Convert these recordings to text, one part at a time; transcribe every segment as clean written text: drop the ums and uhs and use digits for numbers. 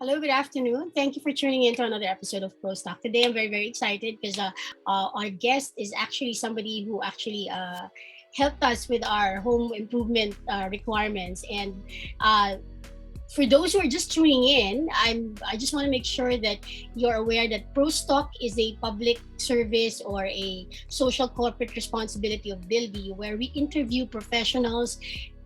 Hello, good afternoon. Thank you for tuning in to another episode of ProsTalk. Today, I'm very, very excited because our guest is actually somebody who actually helped us with our home improvement requirements. And uh, for those who are just tuning in, I just want to make sure that you're aware that ProsTalk is a public service or a social corporate responsibility of Bilby, where we interview professionals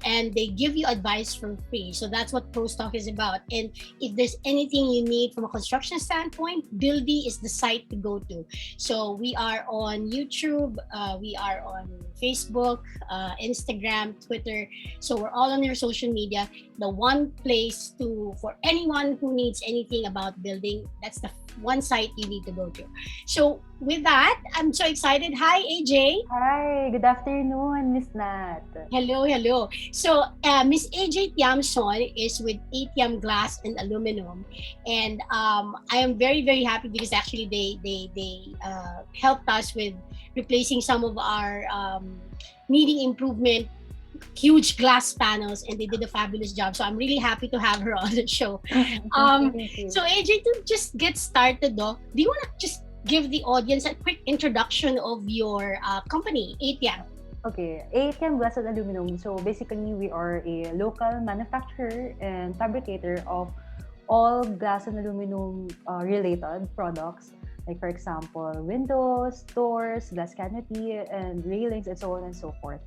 and they give you advice for free. So that's what ProsTalk is about. And if there's anything you need from a construction standpoint, Bilby is the site to go to. So we are on YouTube, we are on Facebook, Instagram, Twitter. So we're all on your social media. The one place to for anyone who needs anything about building, that's the one site you need to go to. So with that, I'm so excited. Hi, AJ. Hi, good afternoon, Miss Nat. Hello, hello. So, Miss AJ Tiamzon is with A-Tiam Glass and Aluminum, and I am very, very happy because actually they helped us with replacing some of our needing improvement huge glass panels, and they did a fabulous job. So I'm really happy to have her on the show. Thank you. So AJ, to just get started though, do you want to just give the audience a quick introduction of your company, ATM? Okay, A-Tiam Glass and Aluminum. So basically, we are a local manufacturer and fabricator of all glass and aluminum related products. Like for example, windows, doors, glass canopy, and railings, and so on and so forth.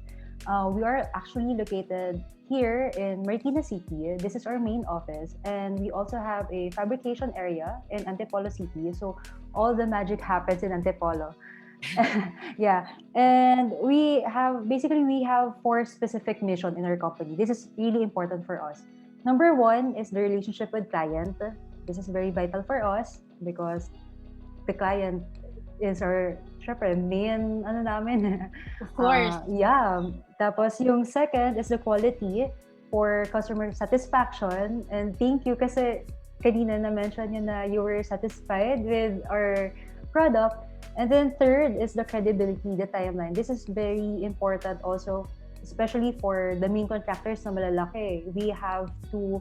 We are actually located here in Marikina City. This is our main office, and we also have a fabrication area in Antipolo City. So all the magic happens in Antipolo. Yeah, and we have four specific mission in our company. This is really important for us. Number one is the relationship with client. This is very vital for us because the client is our syempre main ano namin. Of course. Yeah. Tapos yung second is the quality for customer satisfaction, and thank you kasi kanina na mention niyo na you were satisfied with our product. And then third is the credibility, the timeline. This is very important also, especially for the main contractors na malalaki. We have to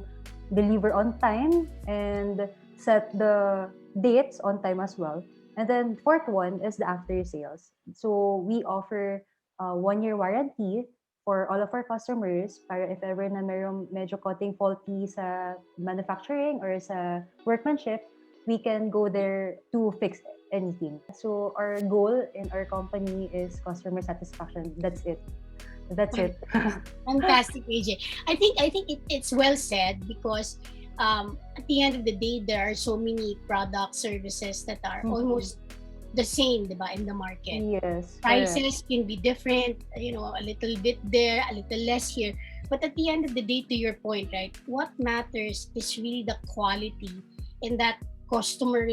deliver on time and set the dates on time as well. And then fourth one is the after sales. So we offer a 1 year warranty for all of our customers para if ever na mayroong medyo konting faulty sa manufacturing or sa workmanship, we can go there to fix anything. So our goal in our company is customer satisfaction. That's it. That's it. Fantastic, AJ. I think it's well said because at the end of the day, there are so many product services that are almost the same, diba, in the market. Yes, correct. Prices can be different, a little bit there, a little less here. But at the end of the day, to your point, right, what matters is really the quality and that customer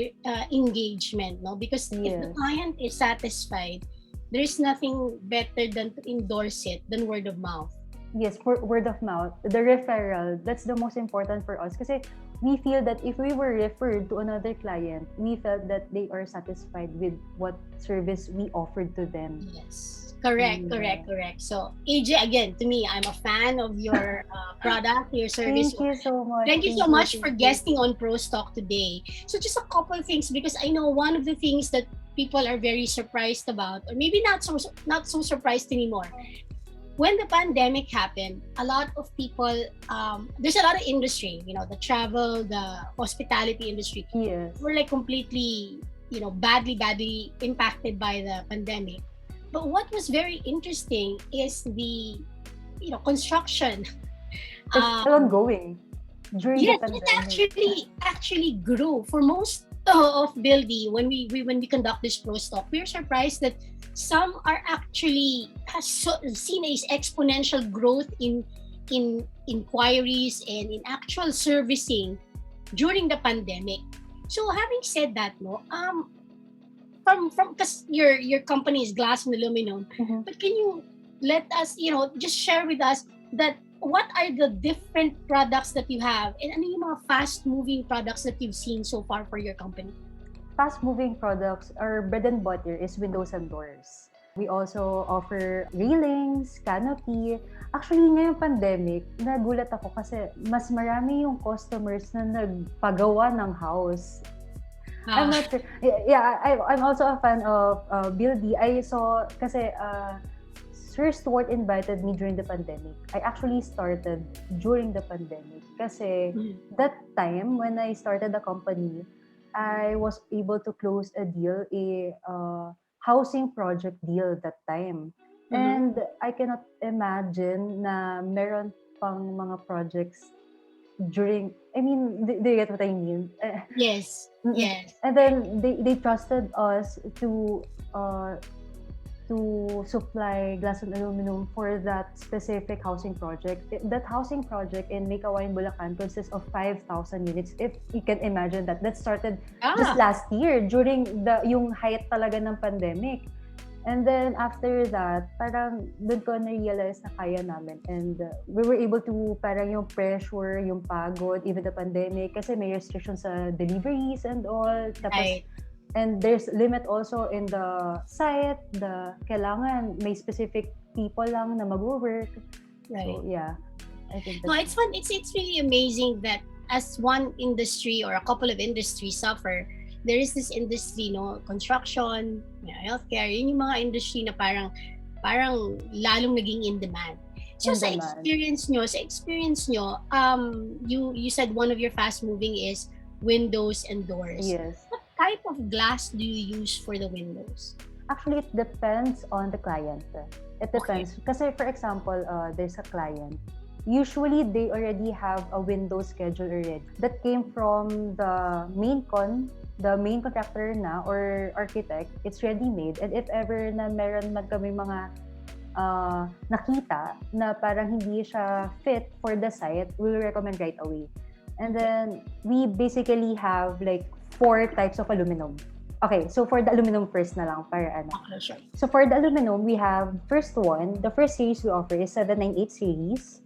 engagement, no? Because if the Yes. client is satisfied, there's nothing better than to endorse it than word of mouth. Yes, for word of mouth, the referral, that's the most important for us. Kasi we feel that if we were referred to another client, we felt that they are satisfied with what service we offered to them. Yes, correct, Yeah. correct, correct. So AJ, again, to me, I'm a fan of your product, your service. Thank you so much. Thank you so Thank you. much for Thank you. guesting on ProsTalk today. So just a couple of things because I know one of the things that people are very surprised about, or maybe not so surprised anymore. When the pandemic happened, a lot of people, there's a lot of industry, the travel, the hospitality industry, Yes. were like completely, badly impacted by the pandemic. But what was very interesting is the, construction. It's still ongoing during the Yes, it pandemic. actually grew for most of Buildy when we conduct this pro stock. We're surprised that some are actually has seen a exponential growth in inquiries and in actual servicing during the pandemic. So having said that, no, from because your company is glass and aluminum, Mhm. but can you let us, just share with us that what are the different products that you have and ano yung mga fast moving products that you've seen so far for your company? Fast moving products, our bread and butter is windows and doors. We also offer railings, canopy. Actually, ngayong pandemic, nagulat ako kasi mas marami yung customers na nagpagawa ng house. I'm Ah, not sure. Yeah, I'm also a fan of Buildy. I saw, kasi Sir Stuart invited me during the pandemic. I actually started during the pandemic kasi mm, that time when I started the company, I was able to close a deal, a housing project deal that time. mhm. And I cannot imagine na meron pang mga projects during, I mean, do you get what I mean? Yes, Mm-mm. yes. And then they trusted us uh to supply glass and aluminum for that specific housing project. That housing project in Mekawayan, Bulacan consists of 5,000 units. If you can imagine that, that started just Ah, last year during yung height talaga ng pandemic. And then after that, parang doon ko na-realize na kaya namin. And we were able to, parang yung pressure, yung pagod, even the pandemic, kasi may restrictions sa deliveries and all. Tapos, right, and there's limit also in the site, kailangan may specific people lang na mag-work. right. So, yeah, I think No, that's it's fun. It's really amazing that as one industry or a couple of industries suffer, there is this industry, no, construction, healthcare, yun yung mga industry na parang lalong naging in demand. So in demand. sa experience nyo, you said one of your fast moving is windows and doors. Yes. What type of glass do you use for the windows? Actually, it depends on the client. It Okay. depends. Kasi for example, there's a client. Usually, they already have a window schedule already that came from the main contractor na or architect. It's ready made. And if ever na meron man kami mga nakita na parang hindi siya fit for the site, we'll recommend right away. And then, we basically have like 4 types of aluminum. Okay, so for the aluminum first na lang para ano. Okay, sure. So for the aluminum, we have the first series we offer is 798 series.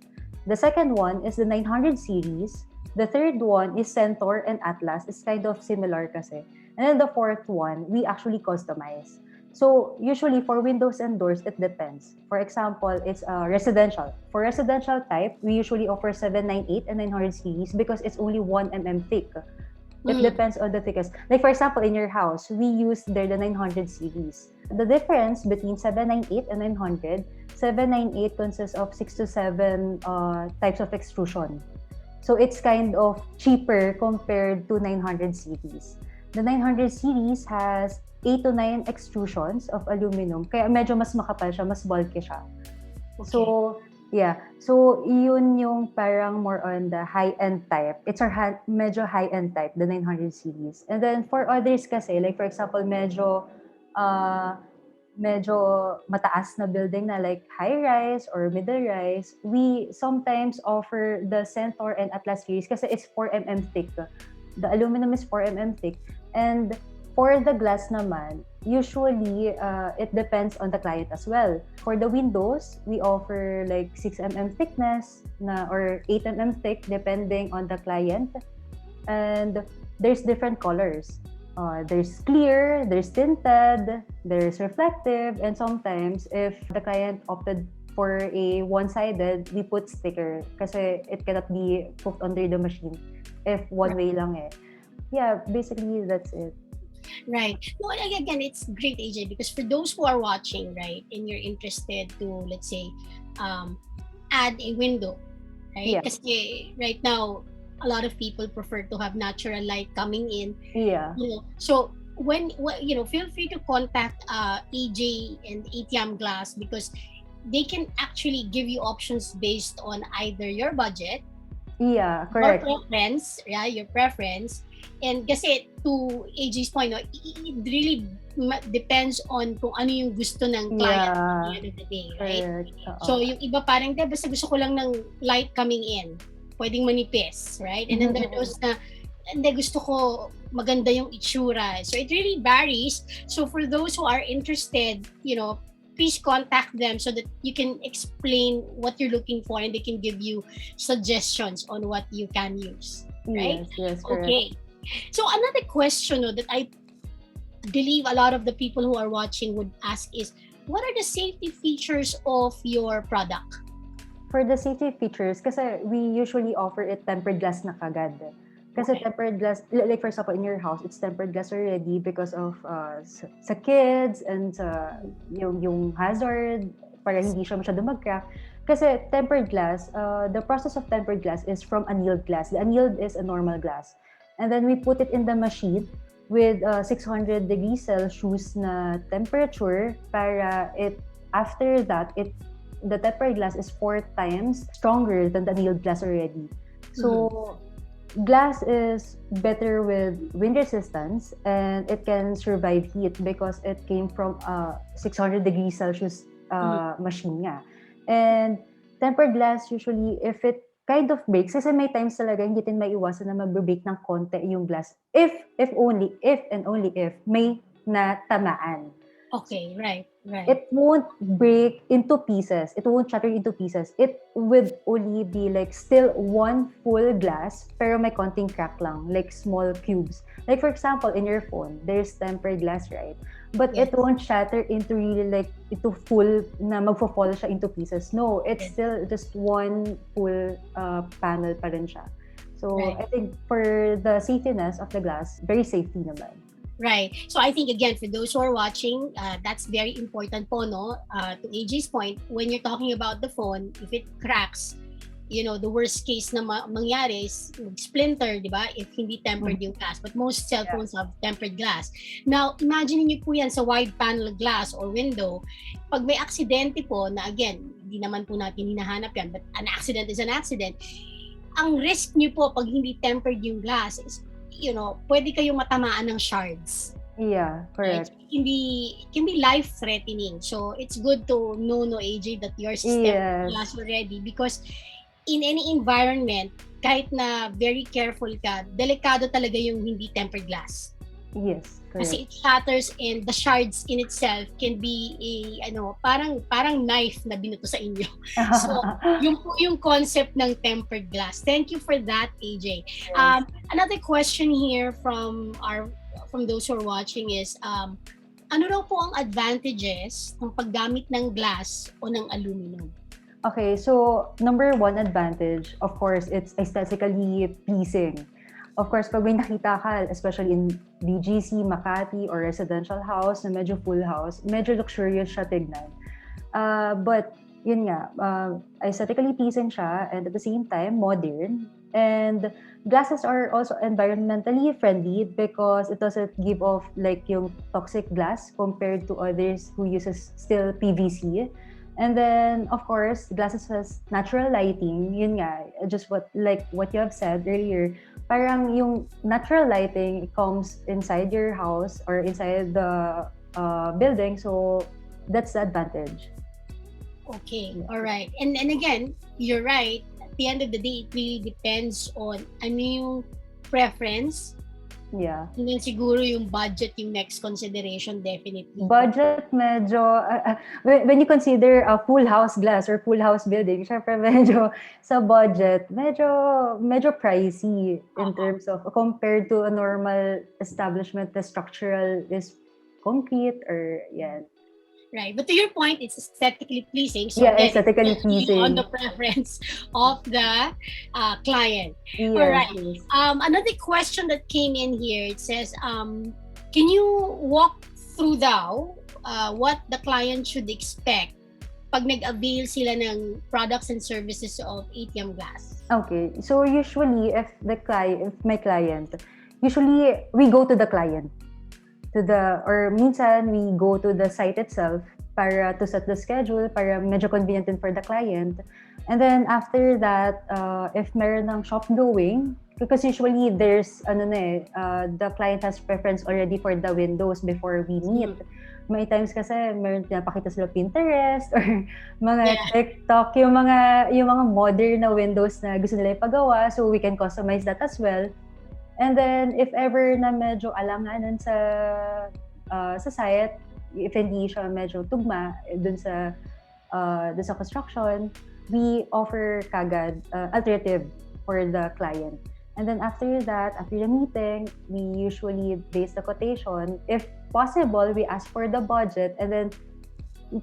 The second one is the 900 series. The third one is Centaur and Atlas. It's kind of similar kasi. And then the fourth one, we actually customize. So usually for windows and doors, it depends. For example, it's residential. For residential type, we usually offer 798 and 900 series because it's only 1 mm thick. It Mm, depends on the thickness. Like for example, in your house, we use there the 900 series. The difference between 798 and 900, 798 consists of 6 to 7 types of extrusion. So it's kind of cheaper compared to 900 series. The 900 series has 8 to 9 extrusions of aluminum. Kaya medyo mas makapal siya, mas bulky siya. okay. So, yeah. So, yun yung parang more on the high-end type. It's our medyo high-end type, the 900 series. And then for others kasi, like for example, uh, medyo mataas na building na like high-rise or middle-rise, we sometimes offer the Centaur and Atlas series kasi it's 4 mm thick. The aluminum is 4 mm thick. And for the glass naman, usually it depends on the client as well. For the windows, we offer like 6 mm thickness or 8 mm thick depending on the client. And there's different colors. There's clear, there's tinted, there's reflective, and sometimes if the client opted for a one-sided, we put sticker kasi it cannot be put under the machine if one way lang eh. Yeah, basically that's it. Right. No, again, it's great, AJ, because for those who are watching, right, and you're interested to, let's say, um, add a window, right? Yeah. Because right now, a lot of people prefer to have natural light coming in. Yeah. So feel free to contact AJ and A-Tiam Glass because they can actually give you options based on either your budget, Yeah, your correct. preference, yeah, your preference. And kasi to AJ's point, no, it really depends on kung ano yung gusto ng client at the Yeah, end of the day, right? correct. So yung iba parang, basta gusto ko lang ng light coming in, pwedeng manipis, right? And then there are those na, hindi, gusto ko maganda yung itsura. So it really varies. So for those who are interested, please contact them so that you can explain what you're looking for and they can give you suggestions on what you can use. Right? Yes, correct. Okay. So another question that I believe a lot of the people who are watching would ask is, what are the safety features of your product? For the safety features, kasi we usually offer it tempered glass na kagad. Kasi Okay. tempered glass, like for example, in your house, it's tempered glass already because of sa kids and sa yung hazard para hindi siya masyado mag-crack. Kasi tempered glass, the process of tempered glass is from annealed glass. The annealed is a normal glass. And then we put it in the machine with 600 degrees Celsius na temperature para after that, the tempered glass is 4 times stronger than the annealed glass already. So, glass is better with wind resistance and it can survive heat because it came from a 600 degrees Celsius machine nga. And tempered glass usually, if it kind of breaks, kasi may times talaga hindi din maiwasan na mag-break ng konti yung glass if and only if may natamaan. Okay, right. It won't break into pieces. It won't shatter into pieces. It would only be like still one full glass, pero may konting crack lang, like small cubes. Like for example, in your phone, there's tempered glass, right? But Yes. it won't shatter into really like into full na magfo-fall siya into pieces. No, it's Yes. still just one full panel pa rin siya. So Right. I think for the safetyness of the glass, very safety naman. Right. So I think again, for those who are watching, that's very important po, no? To AJ's point, when you're talking about the phone, if it cracks, the worst case na mangyari is splinter, di ba? If hindi tempered yung glass. But most cell phones have tempered glass. Now, imagine niyo po yan sa wide panel glass or window. Pag may aksidente po, na again, hindi naman po natin hinahanap yan, but an accident is an accident. Ang risk niyo po pag hindi tempered yung glass is, pwede kayong matamaan ng shards. Yeah, correct. Right? It can be life-threatening. So, it's good to know, AJ, that yours is tempered glass already because in any environment, kahit na very careful ka, delikado talaga yung hindi tempered glass. Yes, correct. Kasi it shatters and the shards in itself can be parang knife na binuto sa inyo. So, yung po yung concept ng tempered glass. Thank you for that, AJ. Yes. Another question here from those who are watching is, ano raw po ang advantages ng paggamit ng glass o ng aluminum? Okay, so number one advantage, of course, it's aesthetically pleasing. Of course, pag may nakita ka, especially in BGC, Makati, or residential house na medyo full house, medyo luxurious siya tignan. But, yun nga, aesthetically pleasing siya and at the same time, modern. And glasses are also environmentally friendly because it doesn't give off like yung toxic glass compared to others who uses still PVC. And then, of course, glasses has natural lighting. Yun nga, just what you have said earlier. Parang yung natural lighting comes inside your house or inside the building. So, that's the advantage. Okay, all right. And again, you're right. At the end of the day, it really depends on ano yung preference. Yeah. And then siguro yung budget, yung next consideration, definitely. Budget, medyo, when you consider a full house glass or full house building, syempre medyo sa budget, medyo pricey in terms of, compared to a normal establishment, the structural is concrete or yan. Right. But to your point, it's aesthetically pleasing. So yeah, aesthetically pleasing. On the preference of the client. Yes, all right. Yes. Another question that came in here, it says, can you walk through what the client should expect pag nag-avail sila ng products and services of A-Tiam Glass? Okay. So usually, if my client, usually we go to the client. Or minsan we go to the site itself para to set the schedule para medyo convenient din for the client. And then after that, if meron ng shop going, because usually there's the client has preference already for the windows before we meet. May times kasi meron pinapakita sila Pinterest or mga TikTok, yung mga modern na windows na gusto nila ipagawa, so we can customize that as well. And then, if ever na medyo alanganan sa site, if hindi siya medyo tugma dun sa construction, we offer kagad alternative for the client. And then after that, after the meeting, we usually base the quotation. If possible, we ask for the budget. And then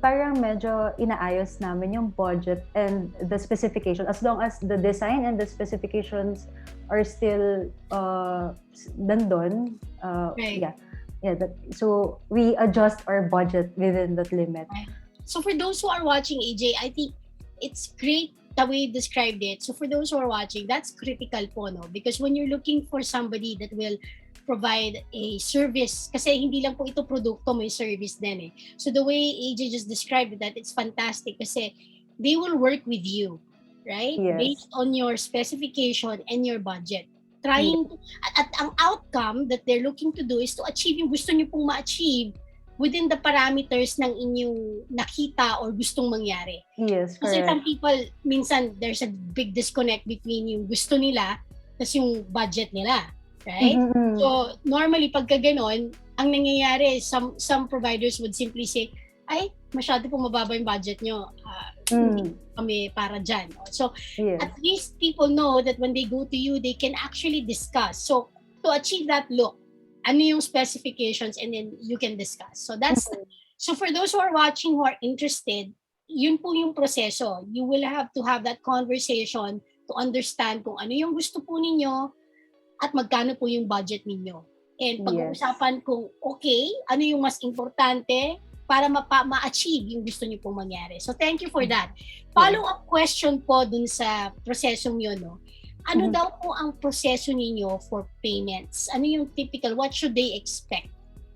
parang medyo inaayos namin yung budget and the specification. As long as the design and the specifications are still nandun, Right. yeah. Yeah, so we adjust our budget within that limit. Right. So for those who are watching, AJ, I think it's great the way you described it. So for those who are watching, that's critical po, no? Because when you're looking for somebody that will provide a service, kasi hindi lang po ito produkto, may service din eh. So the way AJ just described it, that it's fantastic kasi they will work with you, right? Yes. Based on your specification and your budget. Yes. Trying to, at ang outcome that they're looking to do is to achieve yung gusto nyo pong ma-achieve within the parameters ng inyong nakita or gustong mangyari. Yes, Kasi correct. some people, minsan, there's a big disconnect between yung gusto nila tas yung budget nila. Right? Mm-hmm. So, normally, pagka ganon, ang nangyayari, some providers would simply say, ay, masyado pong mababa yung budget nyo. Hindi kami para dyan. So, yes. At least people know that when they go to you, they can actually discuss. So, to achieve that look, ano yung specifications, and then you can discuss. So that's so for those who are watching who are interested, yun po yung proseso. You will have to have that conversation to understand kung ano yung gusto po ninyo at magkano po yung budget ninyo. And pag-uusapan kung okay, ano yung mas importante para ma-achieve yung gusto niyo pong mangyari. So thank you for that. Follow-up question po dun sa prosesong yun, no? Ano daw po ang proseso ninyo for payments? Ano yung typical? What should they expect?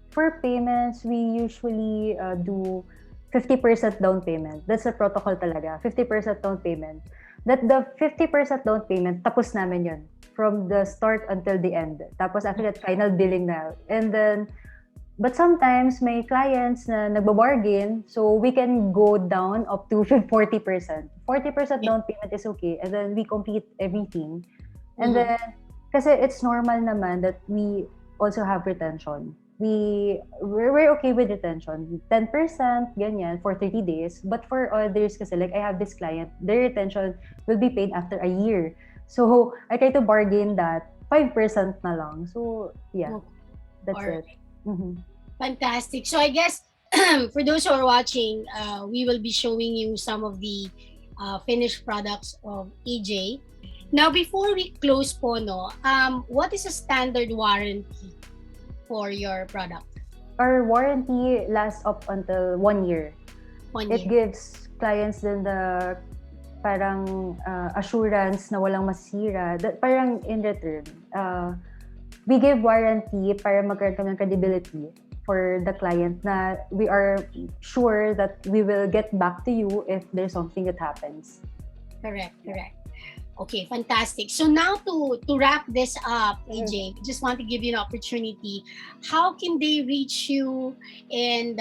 For payments, we usually do 50% down payment. That's the protocol talaga. 50% down payment. That the 50% down payment, tapos namin yun. From the start until the end. Tapos after that, final billing na. And then, but sometimes may clients na nagbabargain, so we can go down up to 40%. 40% down payment is okay, and then we complete everything. And then, kasi it's normal naman that we also have retention. We're okay with retention. 10%, ganyan, for 30 days. But for others, kasi like I have this client, their retention will be paid after a year. So, I try to bargain that 5% na lang. So, yeah, that's it. Fantastic. So I guess for those who are watching, we will be showing you some of the finished products of AJ. Now, before we close po, no, what is a standard warranty for your product? Our warranty lasts up until 1 year. 1 year. It gives clients then the parang assurance na walang masira. Parang in return, we give warranty para magkaroon kami ng credibility for the client na we are sure that we will get back to you if there's something that happens. Correct. Okay, fantastic. So now to wrap this up, AJ, I just want to give you an opportunity. How can they reach you, and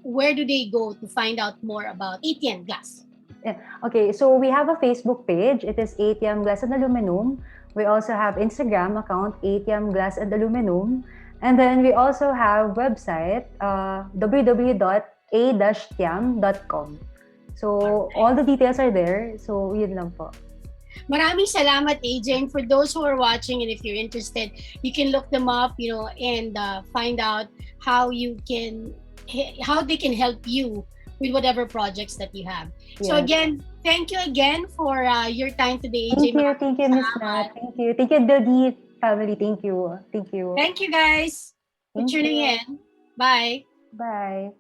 where do they go to find out more about A-Tiam Glass? Yeah. Okay, so we have a Facebook page. It is A-Tiam Glass and Aluminum. We also have Instagram account, A-Tiam Glass and Aluminum. And then we also have website, www.a-tiam.com. So, all the details are there. So, yun lang po. Maraming salamat, AJ. And for those who are watching, and if you're interested, you can look them up, and find out how they can help you with whatever projects that you have. Yes. So again, thank you again for your time today, AJ. Thank you, Miss Nat. Thank you, Dodi family. Thank you. Thank you, guys, for tuning in. Bye. Bye.